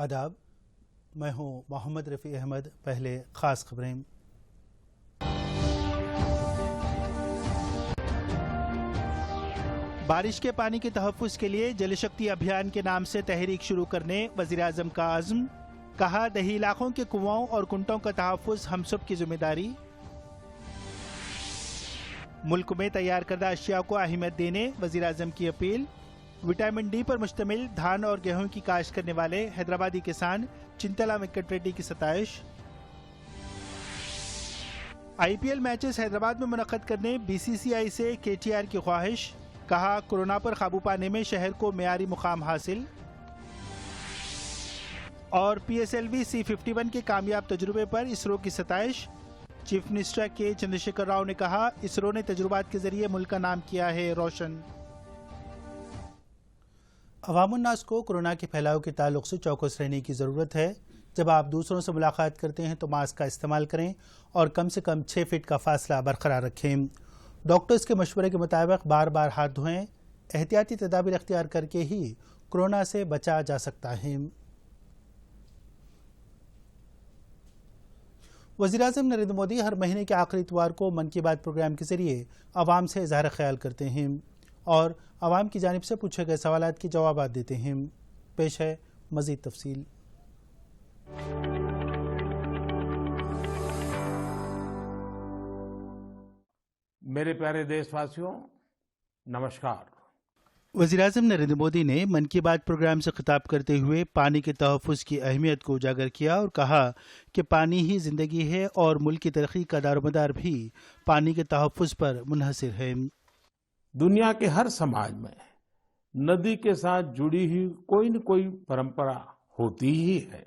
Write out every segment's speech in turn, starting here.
आदाब, मैं हूं मोहम्मद रफ़ी अहमद। पहले खास खबरें। बारिश के पानी के तहफ़्फ़ुज़ के लिए जल शक्ति अभियान के नाम से तहरीक शुरू करने वज़ीर-ए-आज़म का अज़्म। कहा, दही इलाकों के कुआओं और कुंटों का तहफ़्फ़ुज़ हम सब की जिम्मेदारी। मुल्क में तैयार करदा अशिया को अहमियत देने वज़ीर-ए-आज़म की अपील। विटामिन डी पर मुश्तमिल धान और गेहूं की काश्त करने वाले हैदराबादी किसान चिंतला वेंकट रेड्डी की सताइश। IPL मैचेस हैदराबाद में मुनक्कद करने BCCI से KTR की ख्वाहिश। कहा, कोरोना पर काबू पाने में शहर को मेयारी मुकाम हासिल। और PSLV C-51 के कामयाब तजुर्बे पर इसरो की सताइश। चीफ मिनिस्टर के चंद्रशेखर राव ने कहा, इसरो ने तजुर्बात के जरिए मुल्क का नाम किया है रोशन। अवामुन्नास को कोरोना के फैलाव के ताल्लुक से चौकस रहने की ज़रूरत है। जब आप दूसरों से मुलाकात करते हैं तो मास्क का इस्तेमाल करें और कम से कम 6 फीट का फासला बरकरार रखें। डॉक्टर्स के मशवरे के मुताबिक बार बार हाथ धोएं। एहतियाती तदाबीर अख्तियार करके ही कोरोना से बचा जा सकता है। वज़ीर-ए-आज़म नरेंद्र मोदी हर महीने के आखिरी इतवार को मन की बात प्रोग्राम के जरिए आवाम से इज़हार ख्याल करते हैं और आवाम की जानिब से पूछे गए सवालात के जवाब देते हैं। पेश है मज़ीद तफसील। मेरे प्यारे देशवासियों, नमस्कार। वज़ीर-ए-आज़म नरेंद्र मोदी ने मन की बात प्रोग्राम से खिताब करते हुए पानी के तहफ़्फ़ुज़ की अहमियत को उजागर किया और कहा कि पानी ही ज़िंदगी है और मुल्क की तरक्की का दारोमदार भी पानी के तहफ़्फ़ुज़ पर मुनहसर है। दुनिया के हर समाज में नदी के साथ जुड़ी हुई कोई न कोई परंपरा होती ही है।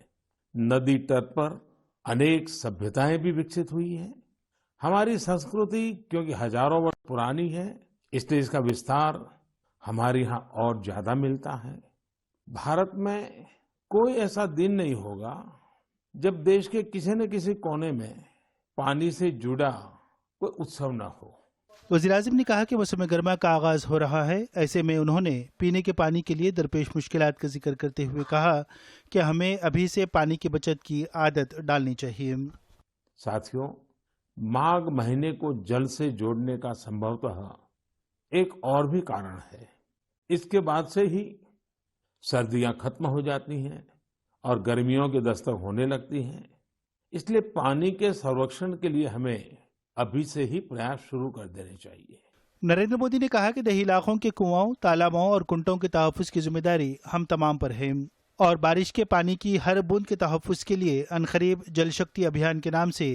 नदी तट पर अनेक सभ्यताएं भी विकसित हुई हैं। हमारी संस्कृति क्योंकि हजारों वर्ष पुरानी है, इसलिए इसका विस्तार हमारे यहाँ और ज्यादा मिलता है। भारत में कोई ऐसा दिन नहीं होगा जब देश के किसी न किसी कोने में पानी से जुड़ा कोई उत्सव न हो। वज़ीर-ए-आज़म ने कहा कि मौसम गर्मा का आगाज हो रहा है। ऐसे में उन्होंने पीने के पानी के लिए दरपेश मुश्किलात का जिक्र करते हुए कहा कि हमें अभी से पानी की बचत की आदत डालनी चाहिए। साथियों, माघ महीने को जल से जोड़ने का संभवतः एक और भी कारण है। इसके बाद से ही सर्दियां खत्म हो जाती हैं और गर्मियों की दस्तक होने लगती हैं। इसलिए पानी के संरक्षण के लिए हमें अभी से ही प्रयास शुरू कर देने चाहिए। नरेंद्र मोदी ने कहा कि दही इलाकों के कुआओं, तालाबों और कुंटों के तहफ़्फ़ुज़ की जिम्मेदारी हम तमाम पर है और बारिश के पानी की हर बूंद के तहफ़्फ़ुज़ के लिए अनकरीब जल शक्ति अभियान के नाम से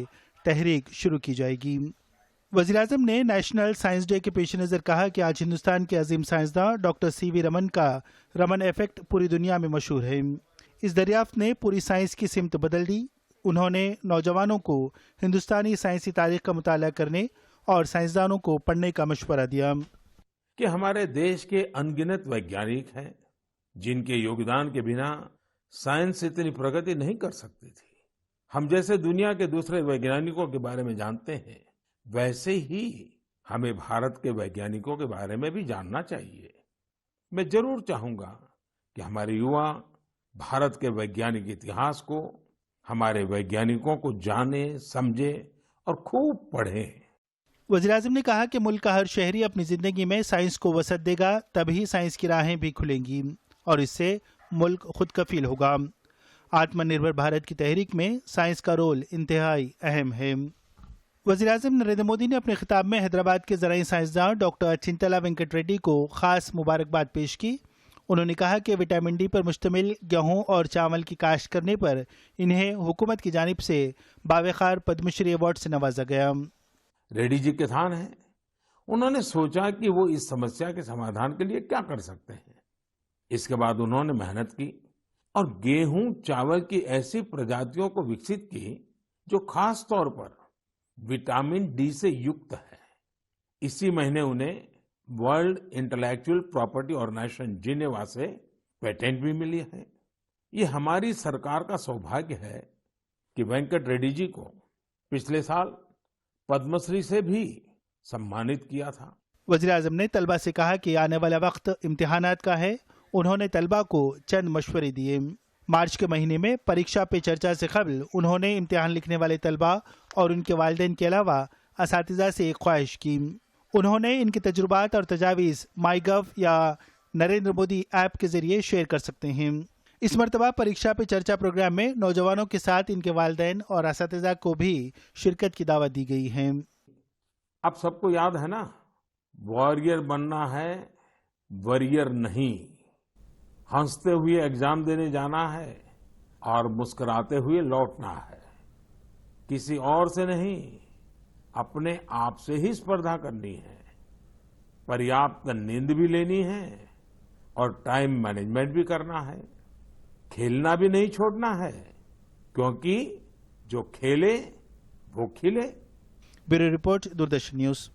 तहरीक शुरू की जाएगी। वज़ीर-ए-आज़म ने नेशनल साइंस डे के पेश नज़र कहा कि आज हिंदुस्तान के अजीम साइंसदान डॉक्टर CV रमन का रमन इफेक्ट पूरी दुनिया में मशहूर है। इस दरियाफ्त ने पूरी साइंस की सिमत बदल दी। उन्होंने नौजवानों को हिंदुस्तानी साइंसी तारीख का मुताला करने और साइंसदानों को पढ़ने का मशवरा दिया कि हमारे देश के अनगिनत वैज्ञानिक हैं जिनके योगदान के बिना साइंस इतनी प्रगति नहीं कर सकती थी। हम जैसे दुनिया के दूसरे वैज्ञानिकों के बारे में जानते हैं, वैसे ही हमें भारत के वैज्ञानिकों के बारे में भी जानना चाहिए। मैं जरूर चाहूंगा कि हमारे युवा भारत के वैज्ञानिक इतिहास को, हमारे वैज्ञानिकों को जाने, समझे और खूब पढ़ें। वज़ीर-ए-आज़म ने कहा कि मुल्क का हर शहरी अपनी जिंदगी में साइंस को वसअत देगा, तभी साइंस की राहें भी खुलेंगी और इससे मुल्क खुद कफील होगा। आत्मनिर्भर भारत की तहरीक में साइंस का रोल इंतहाई अहम है। वज़ीर-ए-आज़म नरेंद्र मोदी ने अपने खिताब में हैदराबाद के ज़राई साइंसदान डॉक्टर चिंतला वेंकट रेड्डी को खास मुबारकबाद पेश की। उन्होंने कहा कि विटामिन डी पर मुश्तमिल गेहूं और चावल की काश्त करने पर इन्हें हुकूमत की जानिब से बावकार पद्मश्री अवार्ड से नवाजा गया। रेड्डी जी किसान हैं। उन्होंने सोचा कि वो इस समस्या के समाधान के लिए क्या कर सकते हैं। इसके बाद उन्होंने मेहनत की और गेहूं चावल की ऐसी प्रजातियों को विकसित की जो खास तौर पर विटामिन डी से युक्त है। इसी महीने उन्हें world intellectual property organization Geneva से पेटेंट भी मिली है। ये हमारी सरकार का सौभाग्य है कि वेंकट रेड्डी जी को पिछले साल पद्मश्री से भी सम्मानित किया था। वज़ीर-ए-आज़म ने तलबा से कहा कि आने वाला वक्त इम्तिहानात का है। उन्होंने तलबा को चंद मशवरे दिए। मार्च के महीने में परीक्षा पे चर्चा से कबल उन्होंने इम्तिहान लिखने वाले तलबा और उनके वालिदैन के अलावा असातिज़ा से एक ख्वाहिश की। उन्होंने इनके तजुर्बात और तजावीज़ माईगव या नरेंद्र मोदी ऐप के जरिए शेयर कर सकते हैं। इस मरतबा परीक्षा पे चर्चा प्रोग्राम में नौजवानों के साथ इनके वालिदैन और असातिज़ा को भी शिरकत की दावत दी गई है। आप सबको याद है ना, वॉरियर बनना है, वॉरियर नहीं। हंसते हुए एग्जाम देने जाना है और मुस्कुराते हुए लौटना है। किसी और से नहीं, अपने आप से ही स्पर्धा करनी है। पर्याप्त नींद भी लेनी है और टाइम मैनेजमेंट भी करना है। खेलना भी नहीं छोड़ना है, क्योंकि जो खेले वो खिले। Bureau report, Doordarshan news.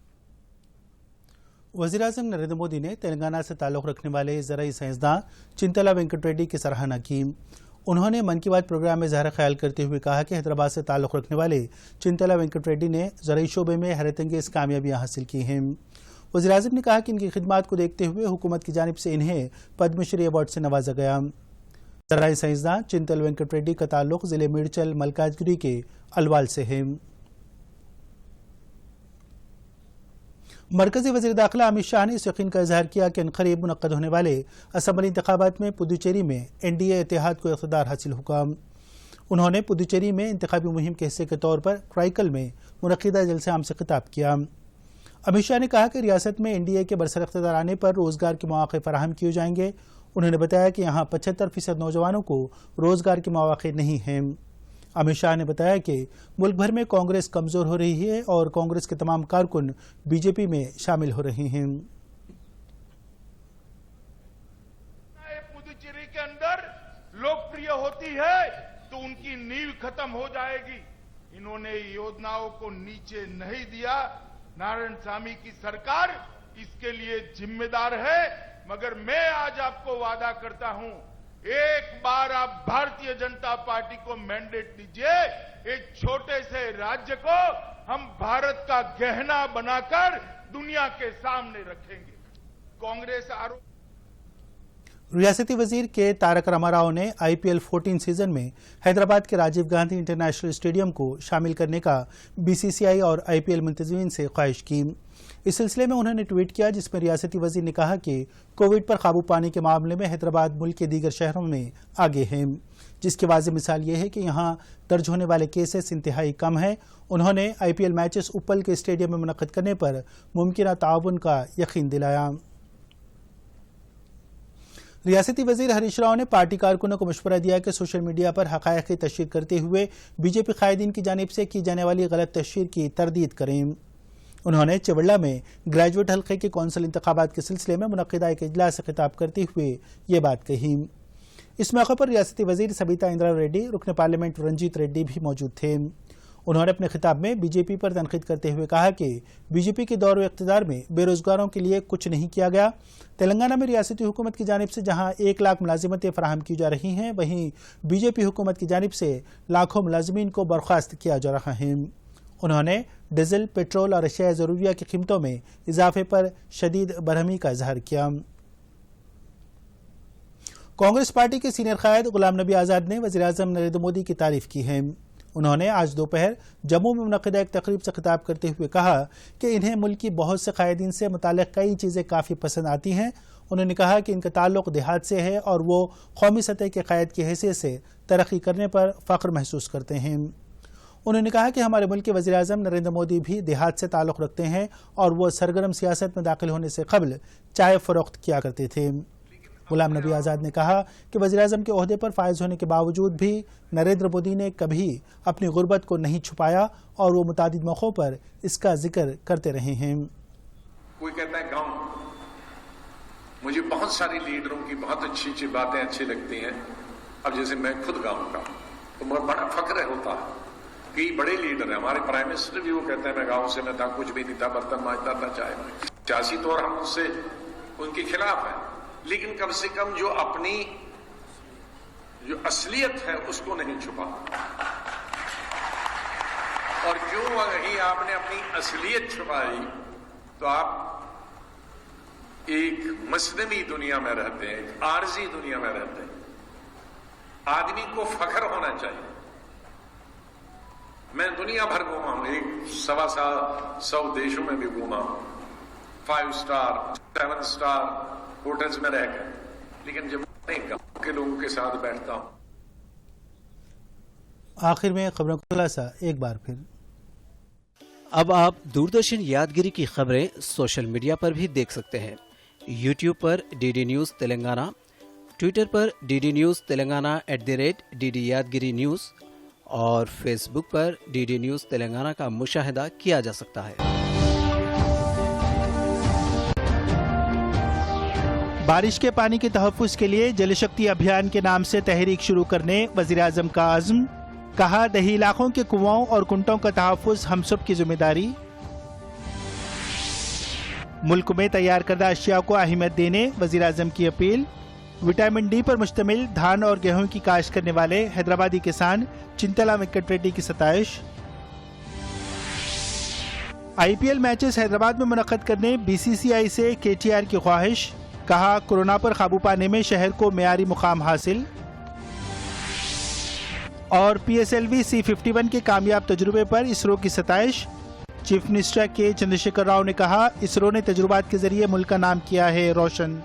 वज़ीर-ए-आज़म नरेंद्र मोदी ने तेलंगाना से ताल्लुक़ रखने वाले ज़राई साइंसदान चिंतला वेंकट रेड्डी की सराहना की। उन्होंने मन की बात प्रोग्राम में ज़ाहिर ख्याल करते हुए कहा कि हैदराबाद से ताल्लुक़ रखने वाले चिंतला वेंकट रेड्डी ने ज़राई शोबे में हैरतअंगेज़ कामयाबियाँ हासिल की हैं। वज़ीर-ए-आज़म ने कहा कि इनकी खिदमात को देखते हुए हुकूमत की जानिब से इन्हें पद्मश्री अवार्ड से नवाजा गया। ज़राई साइंसदान चिंतल वेंकट रेड्डी का ताल्लुक़ ज़िले मिर्चल मलकाजगिरी के अलवाल से है। मरकजी वज़ीर दाखिला अमित शाह ने इस यकीन का इजहार किया कि अनक़रीब मुनक़्क़द होने वाले असम्बली इंतख़ाबात में पुदुचेरी में एनडीए इत्तेहाद को इक़्तिदार हासिल होगा। उन्होंने पुदुचेरी में इंतख़ाबी मुहिम के हिस्से के तौर पर क्राइकल में मुनक़्क़िदा जलसे आम से खिताब किया। अमित शाह ने कहा कि रियासत में एनडीए के बरसर इक़्तिदार आने पर रोज़गार के मौक़े फ़राहम किए जाएंगे। उन्होंने बताया कि यहाँ 75% नौजवानों को रोज़गार के मौक़े नहीं हैं। अमित शाह ने बताया कि मुल्क भर में कांग्रेस कमज़ोर हो रही है और कांग्रेस के तमाम कारकुन बीजेपी में शामिल हो रहे हैं। पुदुचेरी के अंदर लोकप्रिय होती है तो उनकी नींव खत्म हो जाएगी। इन्होंने योजनाओं को नीचे नहीं दिया। नारायणसामी की सरकार इसके लिए जिम्मेदार है, मगर मैं आज आपको वादा करता हूं, एक बार आप भारतीय जनता पार्टी को मैंडेट दीजिए, एक छोटे से राज्य को हम भारत का गहना बनाकर दुनिया के सामने रखेंगे। कांग्रेस आरोप। रियासती वजीर के तारक रामाराव ने IPL 14 सीजन में हैदराबाद के राजीव गांधी इंटरनेशनल स्टेडियम को शामिल करने का BCCI और IPL मुंतज़मीन से ख्वाहिश की। इस सिलसिले में उन्होंने ट्वीट किया, जिसमें रियासती वजीर ने कहा कि कोविड पर काबू पाने के मामले में हैदराबाद मुल्क के दीगर शहरों में आगे है, जिसकी वाज़ेह मिसाल ये है कि यहाँ दर्ज होने वाले केसेस इंतहाई कम है। उन्होंने IPL मैचेस उपल के स्टेडियम में मुनक़्क़िद करने पर मुमकिन ताउन का यकीन दिलाया। रियासती वजीर हरीश राव ने पार्टी कारकुनों को मशवरा दिया कि सोशल मीडिया पर हक़ाइक़ की तशहीर करते हुए बीजेपी कायदीन की जानिब से की जाने वाली गलत तशहीर की तरदीद करें। उन्होंने चिवड़ला में ग्रेजुएट हल्के के कौंसिल इंतखाबात के सिलसिले में मुनक़्क़िदा एक इजलास से खिताब करते हुए ये बात कही। इस मौके पर रियासती वजीर सबिता इंदिरा रेड्डी, रुकन पार्लियामेंट रंजीत रेड्डी भी मौजूद थे। उन्होंने अपने खिताब में बीजेपी पर तनकीद करते हुए कहा कि बीजेपी के दौर इक़्तिदार में बेरोजगारों के लिए कुछ नहीं किया गया। तेलंगाना में रियासती हुकूमत की जानिब से जहां 1 लाख मुलाजिमतें फराहम की जा रही हैं, वहीं बीजेपी हुकूमत की जानिब से लाखों मुलाजिमीन को बर्खास्त किया जा रहा है। उन्होंने डीजल, पेट्रोल और अशिया ज़रूरिया की कीमतों में इजाफे पर शदीद बरहमी का इजहार किया। कांग्रेस पार्टी के सीनियर कायद गुलाम नबी आज़ाद ने वज़ीर-ए-आज़म नरेंद्र मोदी की तारीफ की है। उन्होंने आज दोपहर जम्मू में मुनक़्क़िदा एक तकरीब से खिताब करते हुए कहा कि इन्हें मुल्क की बहुत से कायदीन से मुताल्लिक़ कई चीज़ें काफ़ी पसंद आती हैं। उन्होंने कहा कि इनका ताल्लुक़ देहात से है और वो कौमी सतह के कायद की हैसियत से तरक्की करने पर फ़ख्र महसूस करते हैं। उन्होंने कहा कि हमारे मुल्क के वज़ीर-ए-आज़म नरेंद्र मोदी भी देहात से ताल्लुक़ रखते हैं और वो सरगर्म सियासत में दाखिल होने से कबल चाय फ़रोख्त किया करते थे। गुलाम नबी आज़ाद ने कहा कि वज़ीर-ए-आज़म के ओहदे पर फायज होने के बावजूद भी नरेंद्र मोदी ने कभी अपनी गुर्बत को नहीं छुपाया और वो मुतादिद मौक़ों पर इसका जिक्र करते रहे हैं। कोई कहता है गाँव, मुझे बहुत सारी लीडरों की बहुत अच्छी अच्छी बातें अच्छी लगती हैं। अब जैसे मैं खुद गाँव का, तो मुझे बड़ा फख्र होता है कि बड़े लीडर हैं। हमारे प्राइम मिनिस्टर भी वो कहते हैं मैं गाँव से मैं था, कुछ भी नहीं था, बर्तन मांजता था, चाय में। सियासी तौर हम उससे उनके खिलाफ हैं, लेकिन कम से कम जो अपनी जो असलियत है उसको नहीं छुपा। और जो वही आपने अपनी असलियत छुपाई तो आप एक मसनवी दुनिया में रहते हैं, एक आरजी दुनिया में रहते हैं। आदमी को फख्र होना चाहिए। मैं दुनिया भर घूमा हूं, 100 देशों में भी घूमा हूं, 5 स्टार 7 स्टार होटल्स में रह गए, लेकिन जब मैं गांव के लोगों के साथ बैठता हूं। आखिर में खबरों का खुलासा एक बार फिर। अब आप दूरदर्शन यादगिरी की खबरें सोशल मीडिया पर भी देख सकते हैं। यूट्यूब पर डीडी न्यूज़ तेलंगाना, ट्विटर पर डीडी न्यूज़ तेलंगाना @DD यादगिरी न्यूज़ और फेसबुक पर डीडी न्यूज़ तेलंगाना का मुशाहिदा किया जा सकता है। बारिश के पानी के तहफ़्फ़ुज़ के लिए जल शक्ति अभियान के नाम से तहरीक शुरू करने वज़ीर आज़म का अज़्म। कहा, दही इलाकों के कुआंओं और कुंटों का तहफ़्फ़ुज़ हम सब की जिम्मेदारी। मुल्क में तैयार करदा अशिया को अहमियत देने वज़ीर आज़म की अपील। विटामिन डी पर मुश्तमिल धान और गेहूं की काश्त करने वाले हैदराबादी किसान चिंतला वेंकट रेड्डी की सताइश। IPL मैचेस हैदराबाद में मुनक्कद करने BCCI से KTR की ख्वाहिश। कहा, कोरोना पर काबू पाने में शहर को मेयारी मुकाम हासिल। और PSLV C-51 के कामयाब तजुर्बे पर इसरो की सताइश। चीफ मिनिस्टर के चंद्रशेखर राव ने कहा, इसरो ने तजुर्बात के जरिए मुल्क का नाम किया है रोशन।